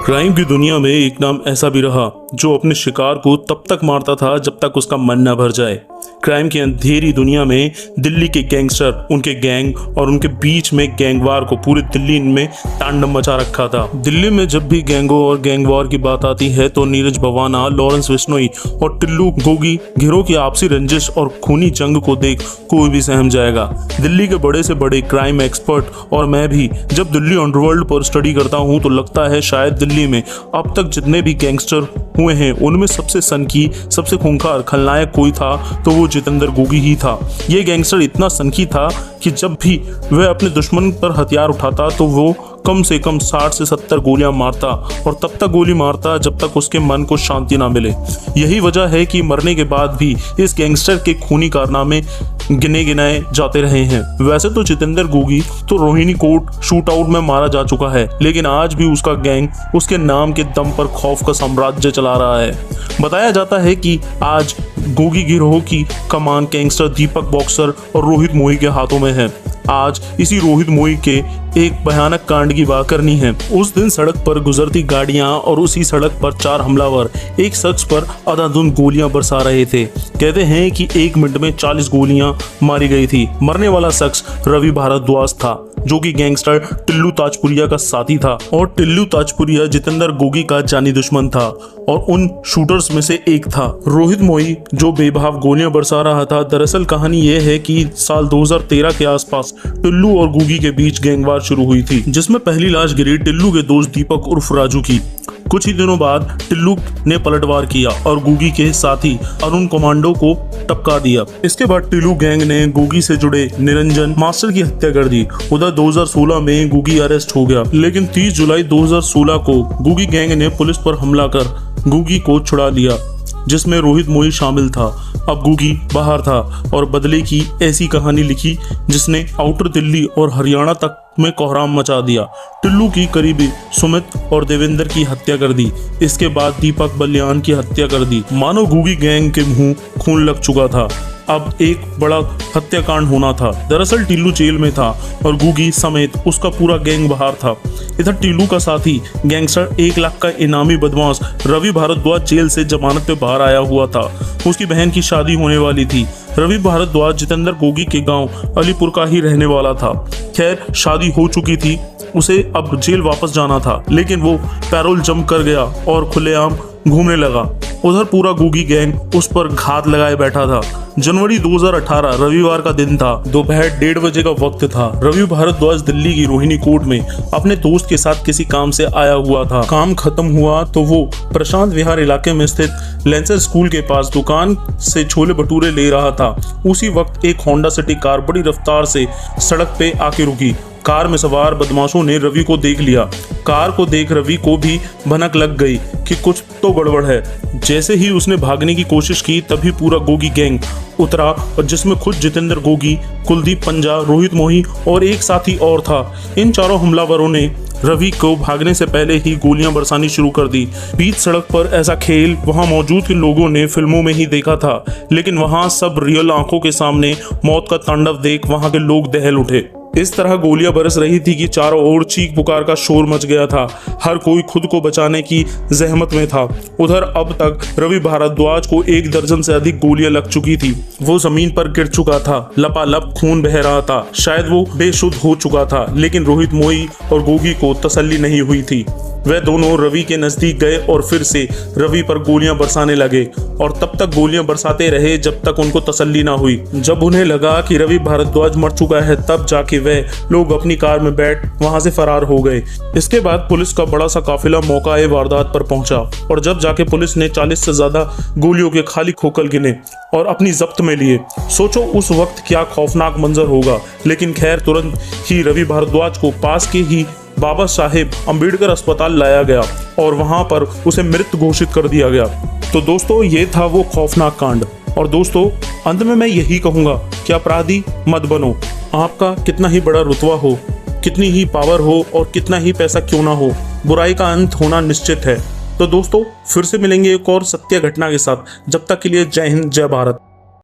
Crime की दुनिया में एक नाम ऐसा भी रहा जो अपने शिकार को तब तक मारता था जब तक उसका मन न भर जाए। क्राइम की अंधेरी दुनिया में दिल्ली के गैंगस्टर, उनके गैंग और उनके बीच में गैंगवार को पूरी दिल्ली में तांडव मचा रखा था। दिल्ली में जब भी गैंगों और गैंगवार की बात आती है तो नीरज भवाना, लॉरेंस बिश्नोई और टिल्लू गोगी गिरोह की आपसी रंजिश और खूनी जंग को देख कोई भी सहम जाएगा। दिल्ली के बड़े से बड़े क्राइम एक्सपर्ट और मैं भी जब दिल्ली अंडरवर्ल्ड पर स्टडी करता हूँ तो लगता है शायद दिल्ली में अब तक जितने भी गैंगस्टर हुए हैं उनमें सबसे सनकी, सबसे खूंखार खलनायक कोई था तो वो जितेंद्र गोगी ही था। ये गैंगस्टर इतना सनकी था कि जब भी वह अपने दुश्मन पर हथियार उठाता तो वो कम से कम 60 से 70 गोलियां मारता और तब तक गोली मारता जब तक उसके मन को शांति ना मिले। यही वजह है कि मरने के बाद भी इस गैंगस्टर के खूनी कारनामे गिने गिनाए जाते रहे हैं। वैसे तो जितेंद्र गोगी तो रोहिणी कोर्ट शूट आउट में मारा जा चुका है, लेकिन आज भी उसका गैंग उसके नाम के दम पर खौफ का साम्राज्य चला रहा है। बताया जाता है कि आज गोगी गिरोह की कमान गैंगस्टर दीपक बॉक्सर और रोहित मोई के हाथों में है। आज इसी रोहित मोई के एक भयानक कांड की बात करनी है। उस दिन सड़क पर गुजरती गाड़ियां और उसी सड़क पर 4 हमलावर एक शख्स पर अंधाधुंध गोलियां बरसा रहे थे। कहते हैं कि 1 मिनट में 40 गोलियां मारी गई थी। मरने वाला शख्स रवि भारद्वाज था जो कि गैंगस्टर टिल्लू ताजपुरिया का साथी था और टिल्लू ताजपुरिया जितेंद्र गोगी का जानी दुश्मन था और उन शूटर्स में से एक था। रोहित मोई जो बेभाव गोलियां बरसा रहा था, दरअसल कहानी यह है कि साल 2013 के आसपास टिल्लू और गोगी के बीच गैंगवार शुरू हुई थी, जिसमें पहली लाश गिरी टिल्लू के दोस्त दीपक उर्फ राजू की। कुछ ही दिनों बाद टिल्लू ने पलटवार किया और गोगी के साथी अरुण कमांडो को टपका दिया। इसके बाद टिल्लू गैंग ने गोगी से जुड़े निरंजन मास्टर की हत्या कर दी। उधर 2016 में गोगी अरेस्ट हो गया, लेकिन 30 जुलाई 2016 को गोगी गैंग ने पुलिस पर हमला कर गोगी को छुड़ा लिया, जिसमें रोहित मोई शामिल था। अब गोगी बाहर था और बदले की ऐसी कहानी लिखी जिसने आउटर दिल्ली और हरियाणा तक में कोहराम मचा दिया। टिल्लू की करीबी सुमित और देवेंद्र की हत्या कर दी। इसके बाद दीपक बलियान की हत्या कर दी। मानो गोगी गैंग के मुंह खून लग चुका था। अब एक बड़ा हत्याकांड होना था। दरअसल टिल्लू जेल में था और गोगी समेत उसका पूरा गैंग बाहर था। इधर टिल्लू का साथी गैंगस्टर 1 लाख का इनामी बदमाश रवि भारद्वाज जेल से जमानत पे बाहर आया हुआ था। उसकी बहन की शादी होने वाली थी। रवि भारद्वाज जितेंद्र गोगी के गांव अलीपुर का ही रहने वाला था। खैर, शादी हो चुकी थी, उसे अब जेल वापस जाना था, लेकिन वो पैरोल जंप कर गया और खुलेआम घूमने लगा। उधर पूरा गोगी गैंग उस पर घात लगाए बैठा था। जनवरी 2018 रविवार का दिन था। दोपहर 1:30 बजे का वक्त था। रवि भारद्वाज दिल्ली की रोहिणी कोर्ट में अपने दोस्त के साथ किसी काम से आया हुआ था। काम खत्म हुआ तो वो प्रशांत विहार इलाके में स्थित लेंसर स्कूल के पास दुकान से छोले भटूरे ले रहा था। उसी वक्त एक होंडा सिटी कार बड़ी रफ्तार से सड़क पे आके रुकी। कार में सवार बदमाशों ने रवि को देख लिया। कार को देख रवि को भी भनक लग गई कि कुछ तो गड़बड़ है। जैसे ही उसने भागने की कोशिश की तभी पूरा गोगी गैंग उतरा और जिसमें खुद जितेंद्र गोगी, कुलदीप पंजा, रोहित मोही और एक साथी और था। इन चारों हमलावरों ने रवि को भागने से पहले ही गोलियां बरसानी शुरू कर दी। बीच सड़क पर ऐसा खेल वहां मौजूद के लोगों ने फिल्मों में ही देखा था, लेकिन वहां सब रियल आंखों के सामने मौत का तांडव देख वहां के लोग दहल उठे। इस तरह गोलियां बरस रही थी कि चारों ओर चीख पुकार का शोर मच गया था। हर कोई खुद को बचाने की जहमत में था। उधर अब तक रवि भारद्वाज को 1 दर्जन से अधिक गोलियां लग चुकी थी। वो जमीन पर गिर चुका था, लपालप खून बह रहा था। शायद वो बेसुध हो चुका था, लेकिन रोहित मोई और गोगी को तसल्ली नहीं हुई थी। वे दोनों रवि के नजदीक गए और फिर से रवि पर गोलियां बरसाने लगे और तब तक गोलियां बरसाते रहे जब तक उनको तसल्ली ना हुई। जब उन्हें लगा कि रवि भारद्वाज मर चुका है तब जाके वे लोग अपनी कार में बैठ वहां से फरार हो गए। इसके बाद पुलिस का बड़ा सा काफिला मौका वारदात पर पहुंचा और जब जाके पुलिस ने 40 से ज्यादा गोलियों के खाली खोखल गिने और अपनी जब्त में लिए। सोचो उस वक्त क्या खौफनाक मंजर होगा। लेकिन खैर, तुरंत ही रवि भारद्वाज को पास के ही बाबा साहेब अम्बेडकर अस्पताल लाया गया और वहां पर उसे मृत घोषित कर दिया गया। तो दोस्तों, ये था वो खौफनाक कांड। और दोस्तों, अंत में मैं यही कहूंगा कि अपराधी मत बनो। आपका कितना ही बड़ा रुतबा हो, कितनी ही पावर हो और कितना ही पैसा क्यों ना हो, बुराई का अंत होना निश्चित है। तो दोस्तों, फिर से मिलेंगे एक और सत्य घटना के साथ। जब तक के लिए जय हिंद, जय भारत।